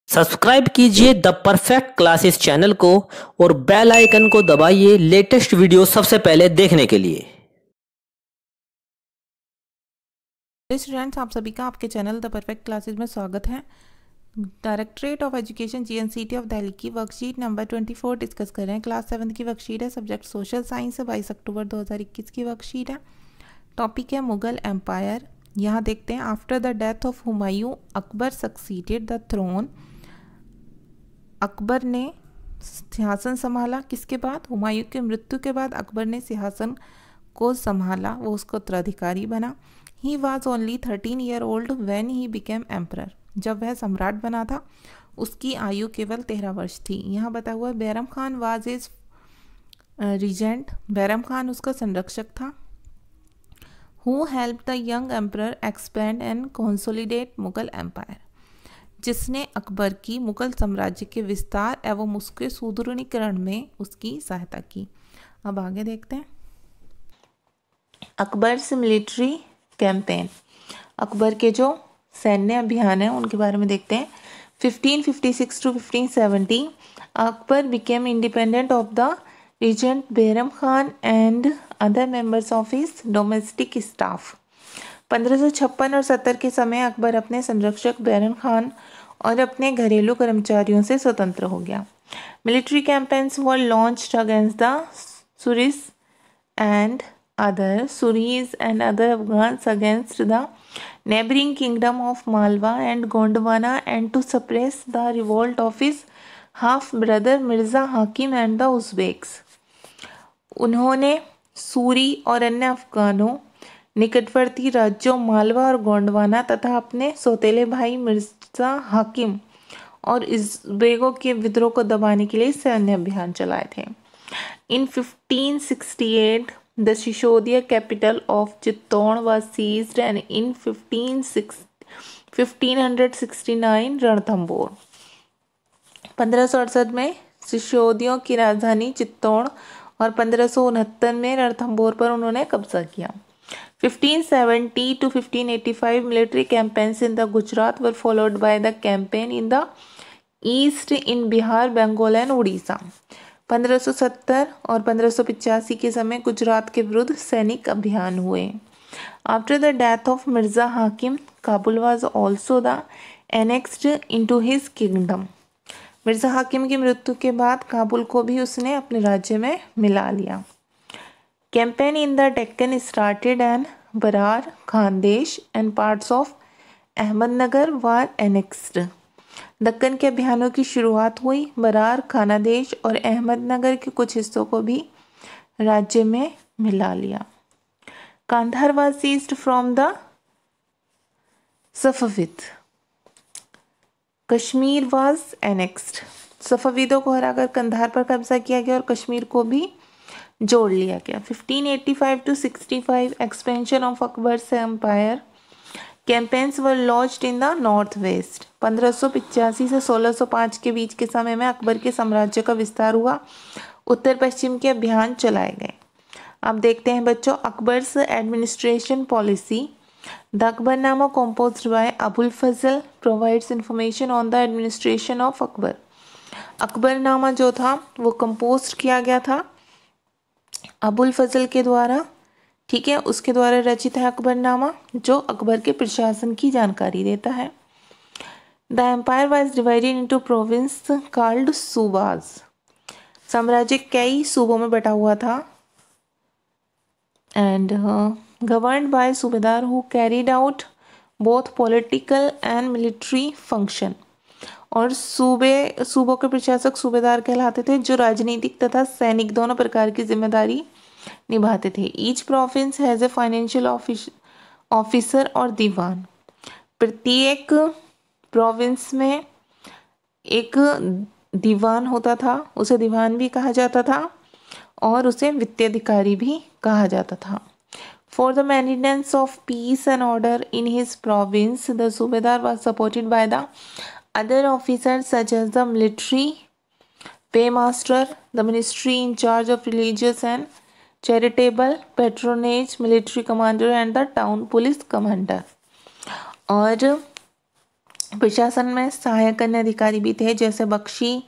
Subscribe कीजिए the perfect classes channel को और बेल आइकन को दबाइए लेटेस्ट वीडियो सबसे पहले देखने के लिए। स्टूडेंट्स, आप सभी का आपके चैनल द परफेक्ट क्लासेस में स्वागत है। Directorate of education GNCT of Delhi की वर्कशीट नंबर 24 डिस्कस कर रहे हैं। क्लास 7 की वर्कशीट है, सब्जेक्ट सोशल साइंस है, 22 अक्टूबर 2021 की वर्कशीट है। टॉपिक है मुगल एम्पायर। यहाँ देखते हैं, after the death of Humayun Akbar succeeded the throne. Akbar ने सिंहासन संभाला किसके बाद? हुमायूं की मृत्यु के बाद अकबर ने सिंहासन को संभाला, वो उसका उत्तराधिकारी बना। He was only 13 year old when he became emperor. जब वह सम्राट बना था उसकी आयु केवल 13 वर्ष थी। यहाँ बता हुआ Bairam Khan was is regent. Bairam Khan उसका संरक्षक था। Who help the young emperor expand and consolidate Mughal empire. जिसने अकबर की मुगल साम्राज्य के विस्तार एवं उसके सुदृढ़ीकरण में उसकी सहायता की। अब आगे देखते हैं, अकबर्स मिलिट्री कैंपेन। अकबर के जो सैन्य अभियान है उनके बारे में देखते हैं। 1556 to 1570 Akbar became independent of the regent Bairam Khan and other members of his domestic staff. 1556 और 70 के समय अकबर अपने संरक्षक बैरम खान और अपने घरेलू कर्मचारियों से स्वतंत्र हो गया। Military campaigns were launched against the Suris and other Afghans against the neighboring kingdom of Malwa and Gondwana and to suppress the revolt of his half brother Mirza Hakim and the Uzbeks। उन्होंने सूरी और अन्य अफगानों, निकटवर्ती राज्यों मालवा और गोंडवाना तथा अपने सौतेले भाई मिर्जा हाकिम और उज़्बेकों के विद्रोह को दबाने के लिए सैन्य अभियान चलाए थे। In 1568, the Shishodia capital of Chittorn was seized and in 1569 Ranthambore. 1568 में सिशोदियों की राजधानी चित्तौड़ और 1569 में रणथंबोर पर उन्होंने कब्जा किया। 1570 to 1585 military campaigns in the Gujarat were followed by the campaign in the east in Bihar, Bengal and Odisha। 1570 और 1585 के समय गुजरात के विरुद्ध सैनिक अभियान हुए। After the death of Mirza Hakim Kabul was also the annexed into his kingdom. Mirza Hakim की मृत्यु के बाद काबुल को भी उसने अपने राज्य में मिला लिया। Campaign in the Deccan started and Berar, Khandesh and parts of Ahmadnagar were annexed. Deccan के अभियानों की शुरुआत हुई। बरार, खानादेश और अहमदनगर के कुछ हिस्सों को भी राज्य में मिला लिया। Kandahar was seized from the Safavid. Kashmir was annexed. सफविदों को हराकर कंधार पर कब्जा किया गया और कश्मीर को भी जोड़ लिया गया। 1585 to 65 expansion of Akbar's empire campaigns were launched in the north west. 1585 से 1605 के बीच के समय में अकबर के साम्राज्य का विस्तार हुआ। उत्तर पश्चिम के अभियान चलाए गए। अब देखते हैं बच्चों, Akbar's administration policy. The Akbarnama composed by Abul Fazal provides information on the administration of Akbar. Akbarnama जो था वो कंपोज किया गया था अबुल फजल के द्वारा, ठीक है, उसके द्वारा रचित है अकबरनामा, जो अकबर के प्रशासन की जानकारी देता है। The empire was divided into province called subas. साम्राज्य कई सूबों में बटा हुआ था and governed by subedar who carried out both political and military function. और सूबों के प्रशासक सूबेदार कहलाते थे, जो राजनीतिक तथा सैनिक दोनों प्रकार की जिम्मेदारी निभाते थे। Each province has a financial officer और दीवान। प्रत्येक प्रोविंस में एक दीवान होता था, उसे दीवान भी कहा जाता था और उसे वित्तीय अधिकारी भी कहा जाता था। For the maintenance of peace and order in his province the subedar was supported by the other officers such as the military paymaster, the ministry in charge of religious and charitable patronage, military commander and the town police commander. और प्रशासन में सहायक अन्य अधिकारी भी थे, जैसे बख्शी,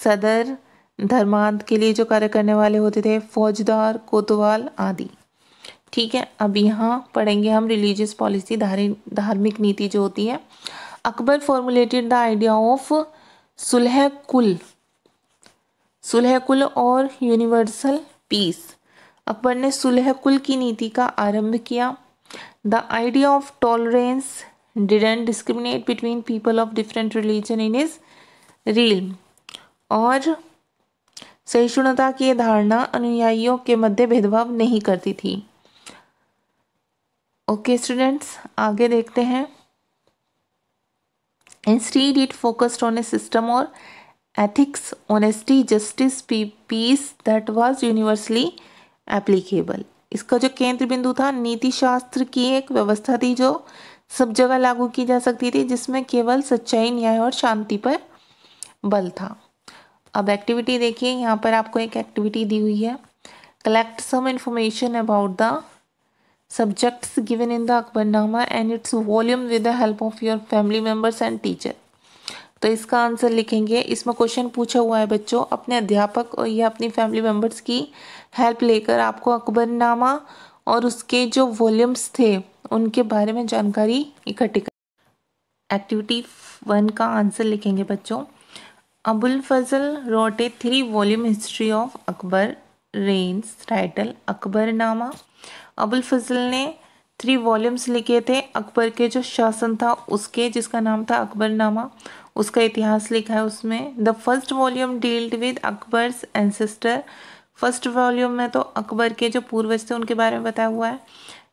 सदर, धर्मांत के लिए जो कार्य करने वाले होते थे, फौजदार, कोतवाल आदि। ठीक है, अब यहाँ पढ़ेंगे हम रिलीजियस पॉलिसी, धार्मिक नीति जो होती है। Akbar formulated the idea of Sulh kul और यूनिवर्सल पीस। अकबर ने सुलह कुल की नीति का आरंभ किया। The idea of tolerance didn't discriminate between people of different religion in his realm. और सहिष्णुता की धारणा अनुयायियों के मध्य भेदभाव नहीं करती थी। ओके स्टूडेंट्स, आगे देखते हैं। Instead, it focused on a system or ethics, honesty, justice, peace that was universally applicable. इसका जो केंद्र बिंदु था, नीति शास्त्र की एक व्यवस्था थी जो सब जगह लागू की जा सकती थी, जिसमें केवल सच्चाई, न्याय और शांति पर बल था। अब एक्टिविटी देखिए, यहाँ पर आपको एक एक्टिविटी दी हुई है। Collect some information about the subjects given in the Akbarnama and its volume with the help of your family members and teacher। तो इसका आंसर लिखेंगे। इसमें क्वेश्चन पूछा हुआ है बच्चों, अपने अध्यापक और या अपनी फैमिली मेम्बर्स की हेल्प लेकर आपको अकबरनामा और उसके जो वॉल्यूम्स थे उनके बारे में जानकारी इकट्ठी कर। एक्टिविटी 1 का आंसर लिखेंगे बच्चों। Abul Fazl wrote a 3 volume history of Akbar reigns, title Akbarnama. Abul Fazl ने 3 वॉल्यूम्स लिखे थे अकबर के जो शासन था उसके, जिसका नाम था अकबरनामा। उसका इतिहास लिखा है उसमें। The first volume dealt with Akbar's ancestor. First volume में तो अकबर के जो पूर्वज थे उनके बारे में बताया हुआ है।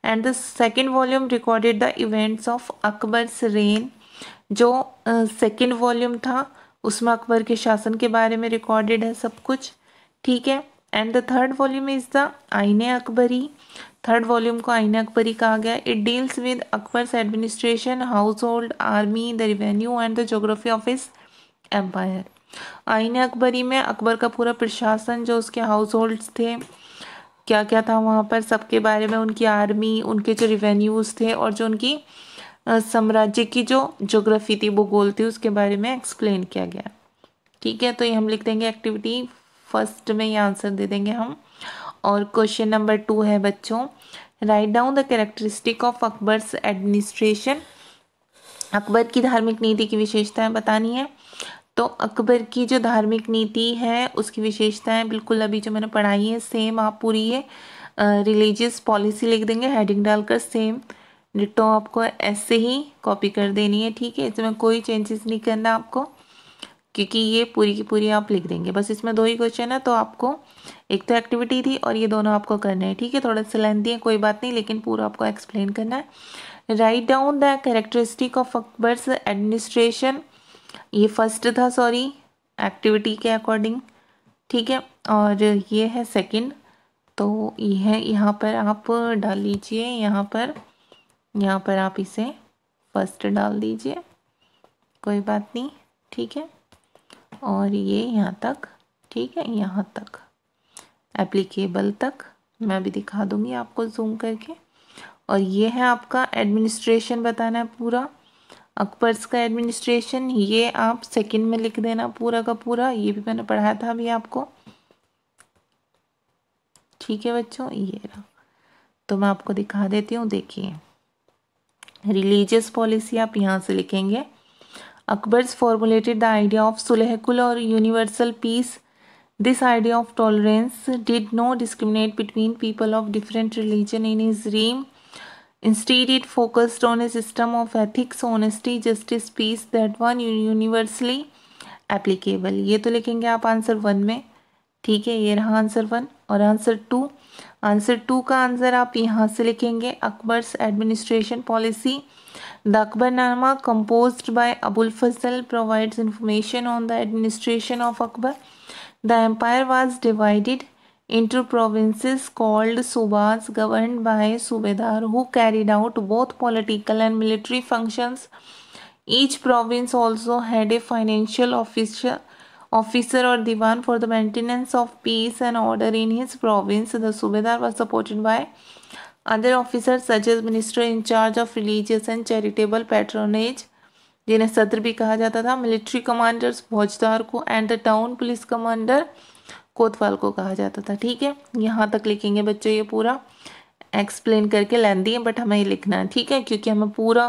And the second volume recorded the events of Akbar's rain. जो सेकेंड वॉल्यूम था उसमें अकबर के शासन के बारे में रिकॉर्डेड है सब कुछ। ठीक है। And the third volume is the Ain-i Akbari. Third volume को आईने अकबरी कहा गया। It deals with Akbar's administration, household, army, the revenue and the geography of his empire. Ain-i Akbari में अकबर का पूरा प्रशासन, जो उसके हाउस होल्ड्स थे, क्या क्या था वहाँ पर, सबके बारे में, उनकी आर्मी, उनके जो रिवेन्यूज थे और जो उनकी साम्राज्य की जो ज्योग्राफी थी, भूगोल थी, उसके बारे में एक्सप्लेन किया गया। ठीक है, तो ये हम लिख देंगे एक्टिविटी फर्स्ट में, ये आंसर दे देंगे हम। और क्वेश्चन नंबर 2 है बच्चों, write down the characteristic of Akbar's administration. Akbar की धार्मिक नीति की विशेषताएं बतानी है। तो अकबर की जो धार्मिक नीति है उसकी विशेषताएं बिल्कुल अभी जो मैंने पढ़ाई है सेम आप पूरी ये रिलीजियस पॉलिसी लिख देंगे हेडिंग डालकर, सेम डिटो आपको ऐसे ही कॉपी कर देनी है। ठीक है, इसमें कोई चेंजेस नहीं करना आपको, क्योंकि ये पूरी की पूरी आप लिख देंगे। बस इसमें 2 ही क्वेश्चन है, तो आपको एक तो एक्टिविटी थी और ये दोनों आपको करने हैं। ठीक है, थोड़ा सा लेंथी है, कोई बात नहीं, लेकिन पूरा आपको एक्सप्लेन करना है। Write down the characteristic of Akbar's administration, ये फर्स्ट था, सॉरी, एक्टिविटी के अकॉर्डिंग। ठीक है, और ये है सेकंड, तो ये है, यहाँ पर आप डाल लीजिए, यहाँ पर आप इसे फर्स्ट डाल दीजिए, कोई बात नहीं। ठीक है, और ये यहाँ तक, ठीक है, यहाँ तक एप्लीकेबल तक मैं भी दिखा दूंगी आपको जूम करके। और ये है आपका एडमिनिस्ट्रेशन बताना है पूरा, अकबर्स का एडमिनिस्ट्रेशन, ये आप सेकंड में लिख देना पूरा का पूरा, ये भी मैंने पढ़ाया था अभी आपको। ठीक है बच्चों, ये रहा, तो मैं आपको दिखा देती हूँ, देखिए। रिलीजियस पॉलिसी आप यहाँ से लिखेंगे। Akbar's formulated the idea of sulh kul और universal peace. This idea of tolerance did not discriminate between people of different religion in his reign. Instead, it focused on a system of ethics, honesty, justice, peace that was universally applicable. ये तो लिखेंगे आप answer 1 में। ठीक है, ये रहा answer 1। और आंसर 2, आंसर 2 का आंसर आप यहाँ से लिखेंगे, Akbar's administration policy. The Akbarnama, composed by Abul Fazl, provides information on the administration of Akbar. The empire was divided into provinces called Subas, governed by Subedar, who carried out both political and military functions. Each province also had a financial officer or diwan for the maintenance of peace and order in his province. The Subedar was supported by other officers such as minister in charge of religious and charitable patronage. जिन्हें सत्र भी कहा जाता था। Military commanders फौजदार को, and the town police commander कोतवाल को कहा जाता था। ठीक है, यहाँ तक लिखेंगे बच्चों, ये पूरा एक्सप्लेन करके लेंदी है बट हमें ये लिखना है। ठीक है, क्योंकि हमें पूरा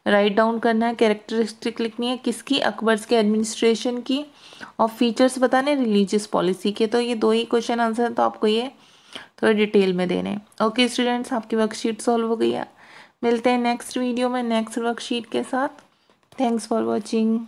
राइट डाउन करना है, कैरेक्टरिस्टिक लिखनी है किसकी, अकबर्स के एडमिनिस्ट्रेशन की, और फीचर्स बताने रिलीजियस पॉलिसी के। तो ये 2 ही क्वेश्चन आंसर, तो आपको ये थोड़ा डिटेल में देने हैं। ओके स्टूडेंट्स, आपकी वर्कशीट सॉल्व हो गई है। मिलते हैं नेक्स्ट वीडियो में नेक्स्ट वर्कशीट के साथ। Thanks for watching.